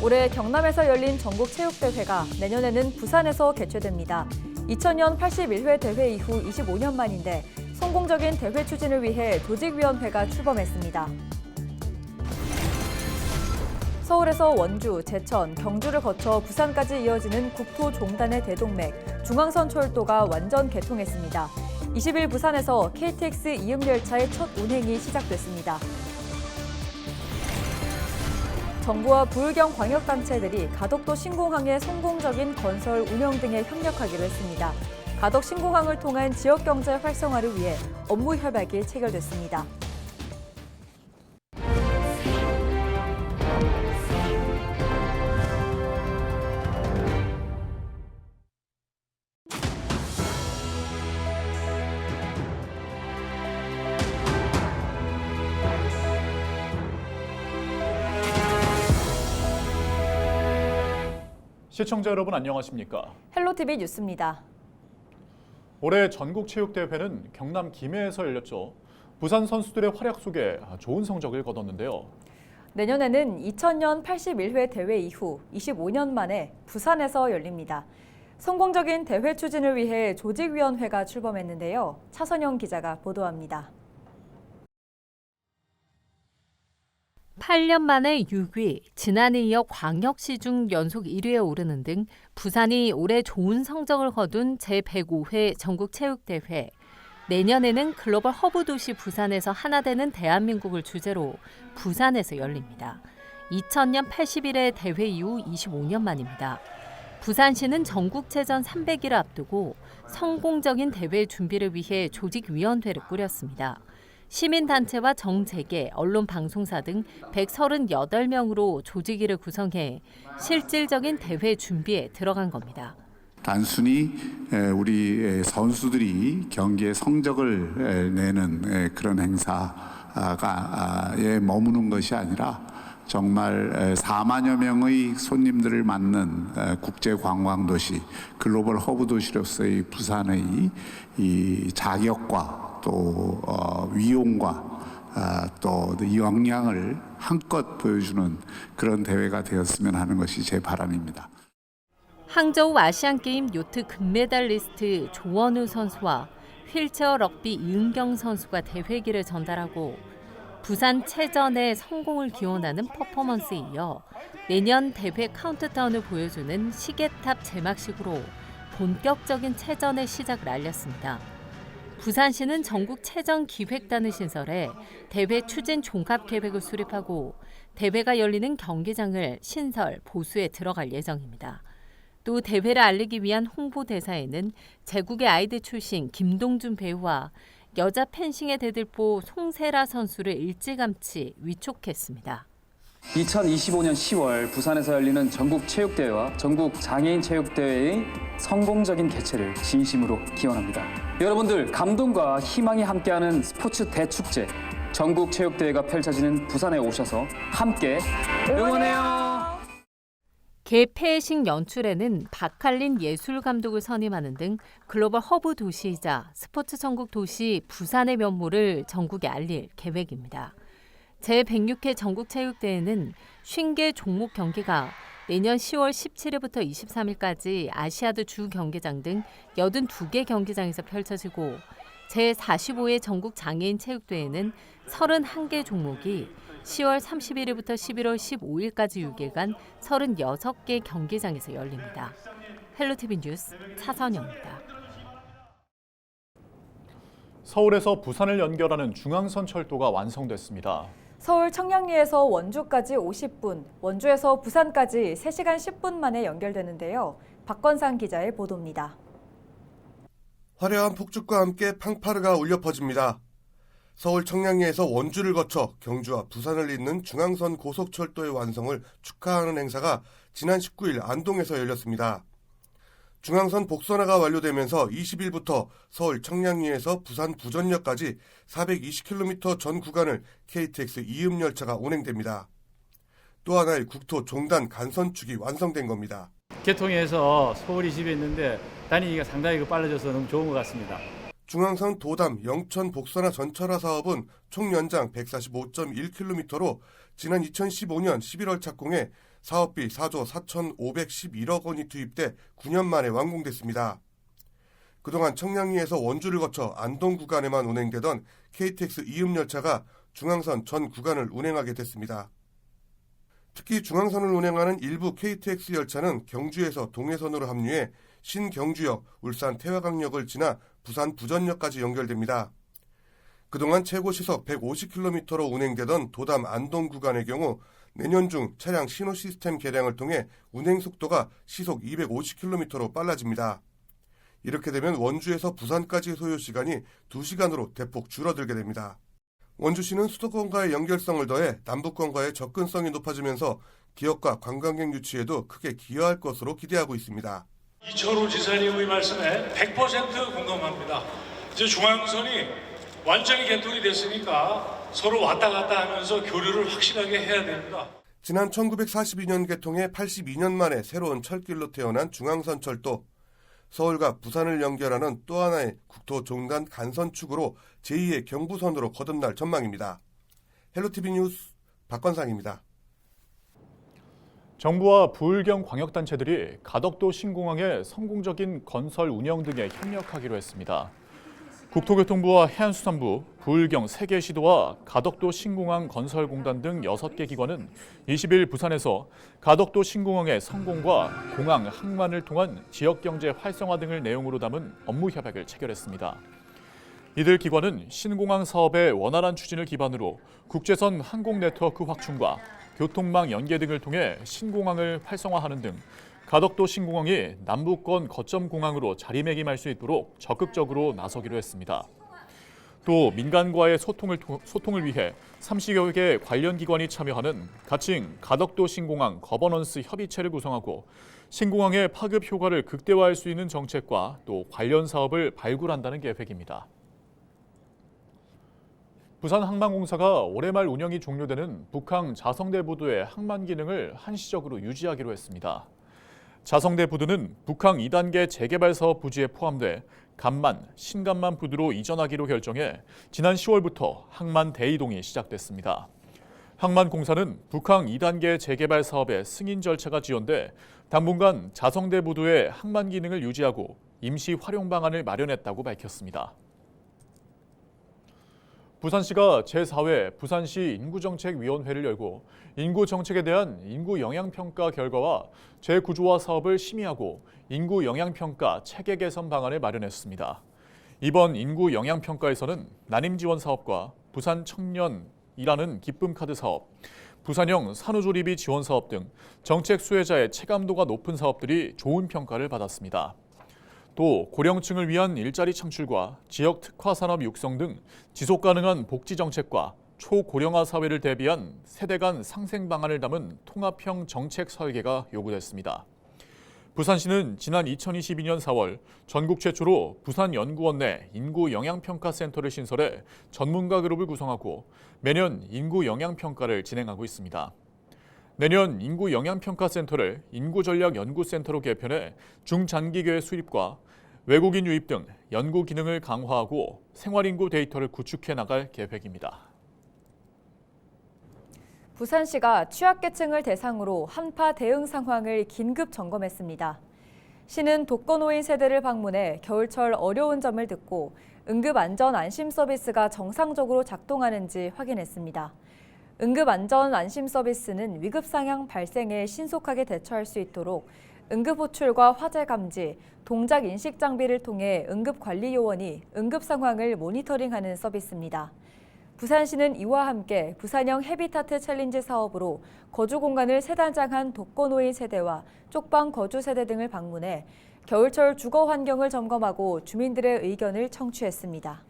올해 경남에서 열린 전국체육대회가 내년에는 부산에서 개최됩니다. 2000년 81회 대회 이후 25년 만인데 성공적인 대회 추진을 위해 조직위원회가 출범했습니다. 서울에서 원주, 제천, 경주를 거쳐 부산까지 이어지는 국토종단의 대동맥, 중앙선철도가 완전 개통했습니다. 20일 부산에서 KTX 이음열차의 첫 운행이 시작됐습니다. 정부와 부의경 광역단체들이 가덕도 신공항의 성공적인 건설 운영 등에 협력하기로 했습니다. 가덕 신공항을 통한 지역경제 활성화를 위해 업무 협약이 체결됐습니다. 시청자 여러분 안녕하십니까? 헬로티비 뉴스입니다. 올해 전국체육대회는 경남 김해에서 열렸죠. 부산 선수들의 활약 속에 좋은 성적을 거뒀는데요. 내년에는 2000년 81회 대회 이후 25년 만에 부산에서 열립니다. 성공적인 대회 추진을 위해 조직위원회가 출범했는데요. 차선영 기자가 보도합니다. 8년 만에 6위, 지난해 이어 광역시 중 연속 1위에 오르는 등 부산이 올해 좋은 성적을 거둔 제105회 전국체육대회. 내년에는 글로벌 허브 도시 부산에서 하나 되는 대한민국을 주제로 부산에서 열립니다. 2000년 81회 대회 이후 25년 만입니다. 부산시는 전국체전 300일을 앞두고 성공적인 대회 준비를 위해 조직위원회를 꾸렸습니다. 시민단체와 정재계, 언론 방송사 등 138명으로 조직위를 구성해 실질적인 대회 준비에 들어간 겁니다. 단순히 우리 선수들이 경기에 성적을 내는 그런 행사에 머무는 것이 아니라 정말 4만여 명의 손님들을 맞는 국제관광도시, 글로벌 허브 도시로서의 부산의 이 자격과 또 위용과 또 이 역량을 한껏 보여주는 그런 대회가 되었으면 하는 것이 제 바람입니다. 항저우 아시안게임 요트 금메달리스트 조원우 선수와 휠체어 럭비 이은경 선수가 대회기를 전달하고 부산 체전의 성공을 기원하는 퍼포먼스에 이어 내년 대회 카운트다운을 보여주는 시계탑 제막식으로 본격적인 체전의 시작을 알렸습니다. 부산시는 전국체전 기획단을 신설해 대회 추진 종합계획을 수립하고 대회가 열리는 경기장을 신설, 보수에 들어갈 예정입니다. 또 대회를 알리기 위한 홍보대사에는 제국의 아이들 출신 김동준 배우와 여자 펜싱의 대들보 송세라 선수를 일찌감치 위촉했습니다. 2025년 10월 부산에서 열리는 전국체육대회와 전국장애인체육대회의 성공적인 개최를 진심으로 기원합니다. 여러분들 감동과 희망이 함께하는 스포츠 대축제 전국체육대회가 펼쳐지는 부산에 오셔서 함께 응원해요. 개폐식 연출에는 박할린 예술감독을 선임하는 등 글로벌 허브 도시이자 스포츠 전국 도시 부산의 면모를 전국에 알릴 계획입니다. 제106회 전국체육대회는 50개 종목 경기가 내년 10월 17일부터 23일까지 아시아드 주 경기장 등 82개 경기장에서 펼쳐지고 제45회 전국장애인 체육대회는 31개 종목이 10월 31일부터 11월 15일까지 6일간 36개 경기장에서 열립니다. 헬로티비 뉴스 차선영입니다. 서울에서 부산을 연결하는 중앙선철도가 완성됐습니다. 서울 청량리에서 원주까지 50분, 원주에서 부산까지 3시간 10분 만에 연결되는데요. 박건상 기자의 보도입니다. 화려한 폭죽과 함께 팡파르가 울려 퍼집니다. 서울 청량리에서 원주를 거쳐 경주와 부산을 잇는 중앙선 고속철도의 완성을 축하하는 행사가 지난 19일 안동에서 열렸습니다. 중앙선 복선화가 완료되면서 20일부터 서울 청량리에서 부산 부전역까지 420km 전 구간을 KTX 이음열차가 운행됩니다. 또 하나의 국토 종단 간선축이 완성된 겁니다. 개통해서 서울 20에 있는데 다니기가 상당히 빨라져서 너무 좋은 것 같습니다. 중앙선 도담 영천 복선화 전철화 사업은 총 연장 145.1km로 지난 2015년 11월 착공해 사업비 4조 4,511억 원이 투입돼 9년 만에 완공됐습니다. 그동안 청량리에서 원주를 거쳐 안동 구간에만 운행되던 KTX 이음열차가 중앙선 전 구간을 운행하게 됐습니다. 특히 중앙선을 운행하는 일부 KTX 열차는 경주에서 동해선으로 합류해 신경주역, 울산 태화강역을 지나 부산 부전역까지 연결됩니다. 그동안 최고 시속 150km로 운행되던 도담 안동 구간의 경우 내년 중 차량 신호 시스템 개량을 통해 운행 속도가 시속 250km로 빨라집니다. 이렇게 되면 원주에서 부산까지의 소요 시간이 2시간으로 대폭 줄어들게 됩니다. 원주시는 수도권과의 연결성을 더해 남북권과의 접근성이 높아지면서 기업과 관광객 유치에도 크게 기여할 것으로 기대하고 있습니다. 이철우 지사님의 말씀에 100% 공감합니다. 이제 중앙선이 완전히 개통이 됐으니까 서로 왔다 갔다 하면서 교류를 확실하게 해야 됩니다. 지난 1942년 개통해 82년 만에 새로운 철길로 태어난 중앙선철도. 서울과 부산을 연결하는 또 하나의 국토 종단 간선축으로 제2의 경부선으로 거듭날 전망입니다. 헬로티비 뉴스 박건상입니다. 정부와 부울경 광역단체들이 가덕도 신공항의 성공적인 건설 운영 등에 협력하기로 했습니다. 국토교통부와 해안수산부, 부울경 3개 시도와 가덕도 신공항 건설공단 등 6개 기관은 20일 부산에서 가덕도 신공항의 성공과 공항 항만을 통한 지역경제 활성화 등을 내용으로 담은 업무 협약을 체결했습니다. 이들 기관은 신공항 사업의 원활한 추진을 기반으로 국제선 항공 네트워크 확충과 교통망 연계 등을 통해 신공항을 활성화하는 등 가덕도 신공항이 남북권 거점 공항으로 자리매김할 수 있도록 적극적으로 나서기로 했습니다. 또 민간과의 소통을 위해 30여 개 관련 기관이 참여하는 가칭 가덕도 신공항 거버넌스 협의체를 구성하고 신공항의 파급 효과를 극대화할 수 있는 정책과 또 관련 사업을 발굴한다는 계획입니다. 부산항만공사가 올해 말 운영이 종료되는 북항 자성대 부두의 항만 기능을 한시적으로 유지하기로 했습니다. 자성대 부두는 북항 2단계 재개발 사업 부지에 포함돼 간만, 신간만 부두로 이전하기로 결정해 지난 10월부터 항만 대이동이 시작됐습니다. 항만공사는 북항 2단계 재개발 사업의 승인 절차가 지연돼 당분간 자성대 부두의 항만 기능을 유지하고 임시 활용 방안을 마련했다고 밝혔습니다. 부산시가 제4회 부산시 인구정책위원회를 열고 인구정책에 대한 인구영향평가 결과와 재구조화 사업을 심의하고 인구영향평가 체계 개선 방안을 마련했습니다. 이번 인구영향평가에서는 난임지원 사업과 부산 청년 일하는 기쁨카드 사업, 부산형 산후조리비 지원 사업 등 정책 수혜자의 체감도가 높은 사업들이 좋은 평가를 받았습니다. 또 고령층을 위한 일자리 창출과 지역 특화 산업 육성 등 지속 가능한 복지 정책과 초고령화 사회를 대비한 세대 간 상생 방안을 담은 통합형 정책 설계가 요구됐습니다. 부산시는 지난 2022년 4월 전국 최초로 부산연구원 내 인구영향평가센터를 신설해 전문가 그룹을 구성하고 매년 인구영향평가를 진행하고 있습니다. 내년 인구영향평가센터를 인구전략연구센터로 개편해 중장기계획 수립과 외국인 유입 등 연구 기능을 강화하고 생활인구 데이터를 구축해 나갈 계획입니다. 부산시가 취약계층을 대상으로 한파 대응 상황을 긴급 점검했습니다. 시는 독거노인 세대를 방문해 겨울철 어려운 점을 듣고 응급안전안심 서비스가 정상적으로 작동하는지 확인했습니다. 응급안전안심 서비스는 위급 상황 발생에 신속하게 대처할 수 있도록 응급호출과 화재 감지, 동작 인식 장비를 통해 응급관리 요원이 응급 상황을 모니터링하는 서비스입니다. 부산시는 이와 함께 부산형 해비타트 챌린지 사업으로 거주 공간을 세단장한 독거노인 세대와 쪽방 거주 세대 등을 방문해 겨울철 주거 환경을 점검하고 주민들의 의견을 청취했습니다.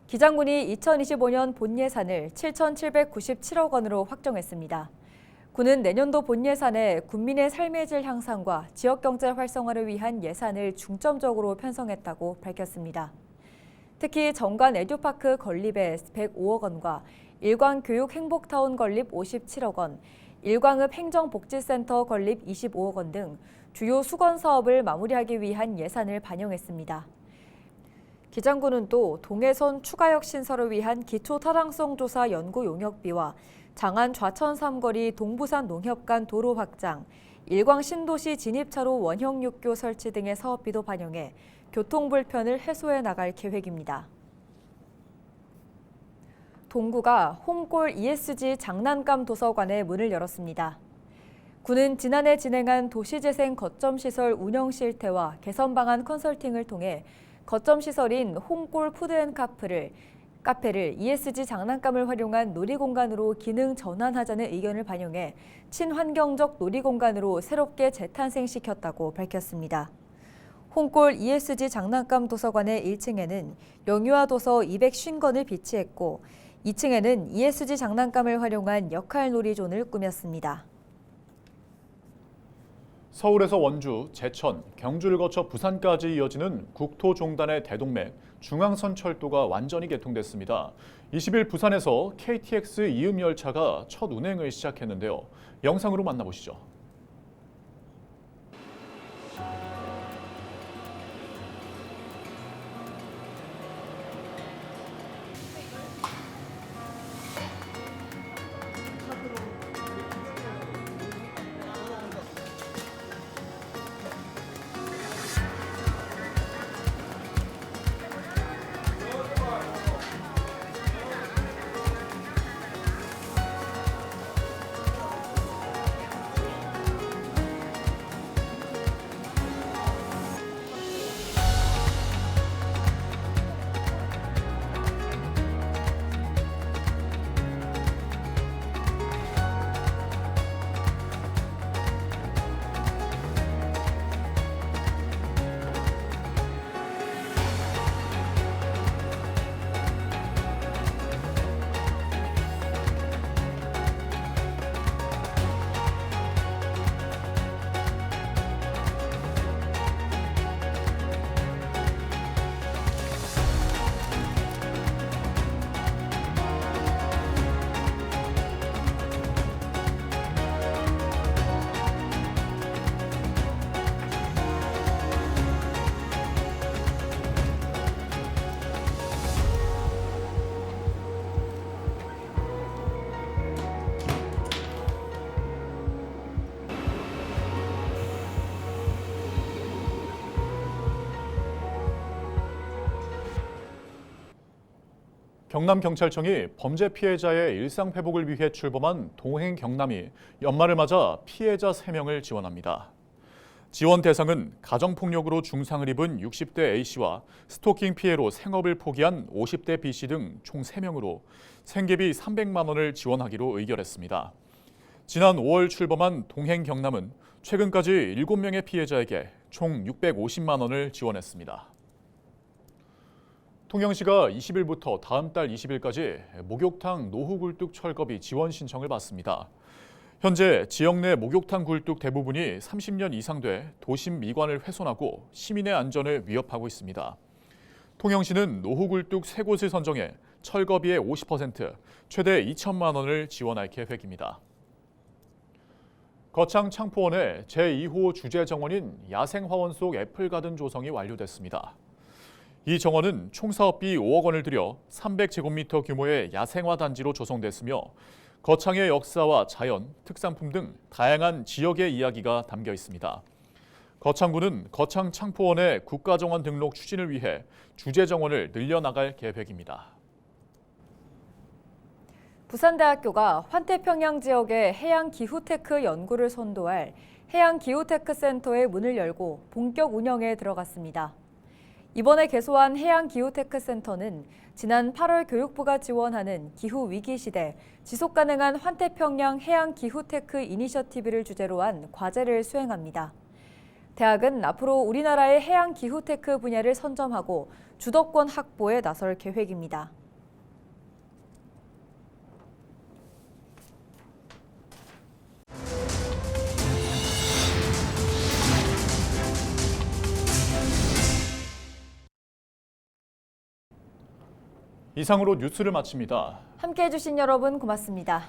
기장군이 2025년 본 예산을 7,797억 원으로 확정했습니다. 군은 내년도 본 예산에 국민의 삶의 질 향상과 지역경제 활성화를 위한 예산을 중점적으로 편성했다고 밝혔습니다. 특히 정관 에듀파크 건립에 105억 원과 일광교육 행복타운 건립 57억 원, 일광읍 행정복지센터 건립 25억 원 등 주요 수건 사업을 마무리하기 위한 예산을 반영했습니다. 기장군은 또 동해선 추가역 신설을 위한 기초 타당성 조사 연구 용역비와 장안 좌천 삼거리 동부산 농협 간 도로 확장, 일광 신도시 진입차로 원형 육교 설치 등의 사업비도 반영해 교통 불편을 해소해 나갈 계획입니다. 동구가 홈골 ESG 장난감 도서관의 문을 열었습니다. 군은 지난해 진행한 도시재생 거점시설 운영 실태와 개선 방안 컨설팅을 통해 거점시설인 홈골 푸드앤카페를 ESG 장난감을 활용한 놀이공간으로 기능 전환하자는 의견을 반영해 친환경적 놀이공간으로 새롭게 재탄생시켰다고 밝혔습니다. 홈골 ESG 장난감 도서관의 1층에는 영유아 도서 250권을 비치했고 2층에는 ESG 장난감을 활용한 역할놀이존을 꾸몄습니다. 서울에서 원주, 제천, 경주를 거쳐 부산까지 이어지는 국토종단의 대동맥 중앙선철도가 완전히 개통됐습니다. 20일 부산에서 KTX 이음 열차가 첫 운행을 시작했는데요. 영상으로 만나보시죠. 경남경찰청이 범죄 피해자의 일상 회복을 위해 출범한 동행 경남이 연말을 맞아 피해자 3명을 지원합니다. 지원 대상은 가정폭력으로 중상을 입은 60대 A씨와 스토킹 피해로 생업을 포기한 50대 B씨 등 총 3명으로 생계비 300만 원을 지원하기로 의결했습니다. 지난 5월 출범한 동행 경남은 최근까지 7명의 피해자에게 총 650만 원을 지원했습니다. 통영시가 20일부터 다음 달 20일까지 목욕탕 노후굴뚝 철거비 지원 신청을 받습니다. 현재 지역 내 목욕탕 굴뚝 대부분이 30년 이상 돼 도심 미관을 훼손하고 시민의 안전을 위협하고 있습니다. 통영시는 노후굴뚝 3곳을 선정해 철거비의 50%, 최대 2천만 원을 지원할 계획입니다. 거창 창포원의 제2호 주재 정원인 야생화원 속 애플가든 조성이 완료됐습니다. 이 정원은 총 사업비 5억 원을 들여 300제곱미터 규모의 야생화 단지로 조성됐으며 거창의 역사와 자연, 특산품 등 다양한 지역의 이야기가 담겨 있습니다. 거창구는 거창 창포원의 국가정원 등록 추진을 위해 주재 정원을 늘려나갈 계획입니다. 부산대학교가 환태평양 지역의 해양기후테크 연구를 선도할 해양기후테크센터의 문을 열고 본격 운영에 들어갔습니다. 이번에 개소한 해양기후테크센터는 지난 8월 교육부가 지원하는 기후위기 시대 지속가능한 환태평양 해양기후테크 이니셔티브를 주제로 한 과제를 수행합니다. 대학은 앞으로 우리나라의 해양기후테크 분야를 선점하고 주도권 확보에 나설 계획입니다. 이상으로 뉴스를 마칩니다. 함께해 주신 여러분 고맙습니다.